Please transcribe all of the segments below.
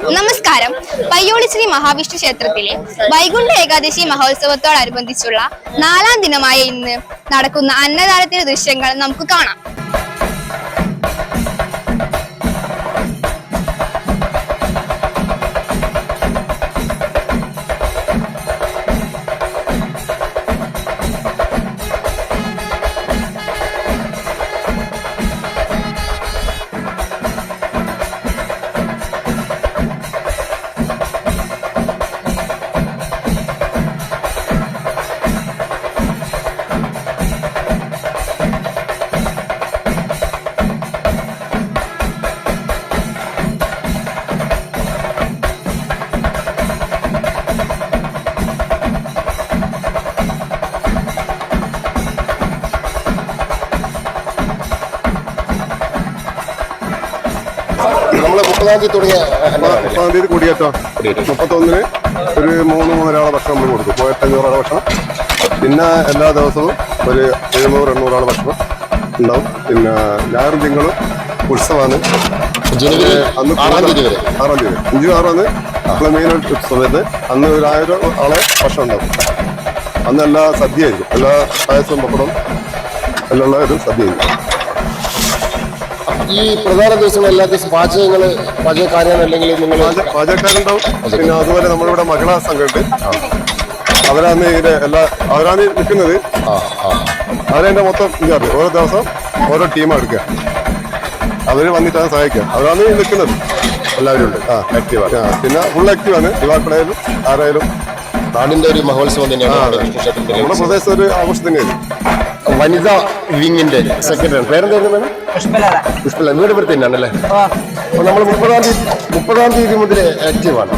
നമസ്കാരം. പയ്യോളി ശ്രീ മഹാവിഷ്ണു ക്ഷേത്രത്തിലെ വൈകുണ്ഠ ഏകാദശി മഹോത്സവത്തോടനുബന്ധിച്ചുള്ള 4ാം ദിനമായ ഇന്ന് നടക്കുന്ന അന്നദാനത്തിന്റെ ദൃശ്യങ്ങൾ നമുക്ക് കാണാം. നമ്മള് 30-ാം തീയതി കൊടിയേറ്റം 31-ന് ഒരു 3-3.5 ഭക്ഷണം നമ്മൾ കൊടുക്കും. 1500 ഭക്ഷണം. പിന്നെ എല്ലാ ദിവസവും ഒരു 700-800 ഭക്ഷണം ഉണ്ടാവും. പിന്നെ ഞായറും തിങ്കളും ഉത്സവമാണ്. ജനുവരി അന്ന് 6-ാം തീയതി വരെ 5-6 നമ്മളെ മെയിനായിട്ട് ഉത്സവത്ത് അന്ന് ഒരു 1000 ആളെ ഭക്ഷണം ഉണ്ടാവും. അന്ന് എല്ലാ സദ്യയായിരിക്കും. എല്ലാ പായസവും പപ്പടം എല്ലാം ഉള്ള ഒരു സദ്യയായിരിക്കും. ഈ പ്രധാന ദിവസങ്ങൾ എല്ലാ ദിവസവും പാചകക്കാരാണ് അല്ലെങ്കിൽ നിങ്ങൾ പാചകക്കാരുണ്ടാവും. പിന്നെ അതുപോലെ നമ്മളിവിടെ മഹിളാ സംഘമുണ്ട്. അവരാണ് അവരാണ് നിൽക്കുന്നത്. അവരെന്റെ മൊത്തം ഇഞ്ചാർജ്. ഓരോ ദിവസം ഓരോ ടീമാണ് എടുക്കുക. അവര് വന്നിട്ടാണ് സഹായിക്കുക. അവരാണ് നിൽക്കുന്നത്. എല്ലാവരും ഉണ്ട്. ആക്റ്റീവാണ്. പിന്നെ ഫുൾ ആക്റ്റീവാണ്. യുവാക്കളായാലും ആരായാലും. നാടിന്റെ ഒരു മഹോത്സവം തന്നെയാണ്. നമ്മുടെ പ്രദേശത്ത് ഒരു ആഘോഷം തന്നെയാണ്. വനിതാ വിങ്ങിന്റെ സെക്രട്ടറി പേരെന്തായിരുന്നു? പുഷ്പല. വീട് ഇവിടെ തന്നെയാണല്ലേ? അപ്പൊ നമ്മൾ 30-ാം തീയതി മുതൽ ആക്റ്റീവാണ്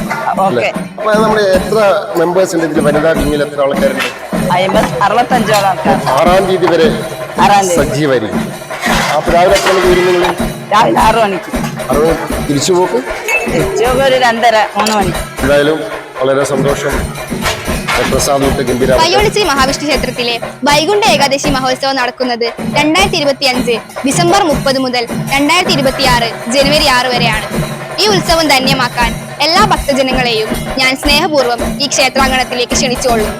അല്ലേ? അപ്പൊ നമ്മൾ എത്ര മെമ്പേഴ്സ് ഉണ്ട് ഇതിൽ? വനിതാ വിങ്ങിൽ എത്ര ആൾക്കാരുണ്ട്? 65 6-ാം തീയതി വരെ സജീവായിരിക്കും. അപ്പൊ രാവിലെ എത്ര മണിക്ക് വരും നിങ്ങൾ? രാവിലെ 6 മണിക്ക്. തിരിച്ചു പോക്ക് ഒരു 2:30-3 മണി. എന്തായാലും വളരെ സന്തോഷം. പയ്യോളി ശ്രീ മഹാവിഷ്ണു ക്ഷേത്രത്തിലെ വൈകുണ്ഠ ഏകാദശി മഹോത്സവം നടക്കുന്നത് 2025 ഡിസംബർ 30 മുതൽ 2026 ജനുവരി 6 വരെയാണ്. ഈ ഉത്സവം ധന്യമാക്കാൻ എല്ലാ ഭക്തജനങ്ങളെയും ഞാൻ സ്നേഹപൂർവ്വം ഈ ക്ഷേത്രാങ്കണത്തിലേക്ക് ക്ഷണിച്ചുകൊള്ളുന്നു.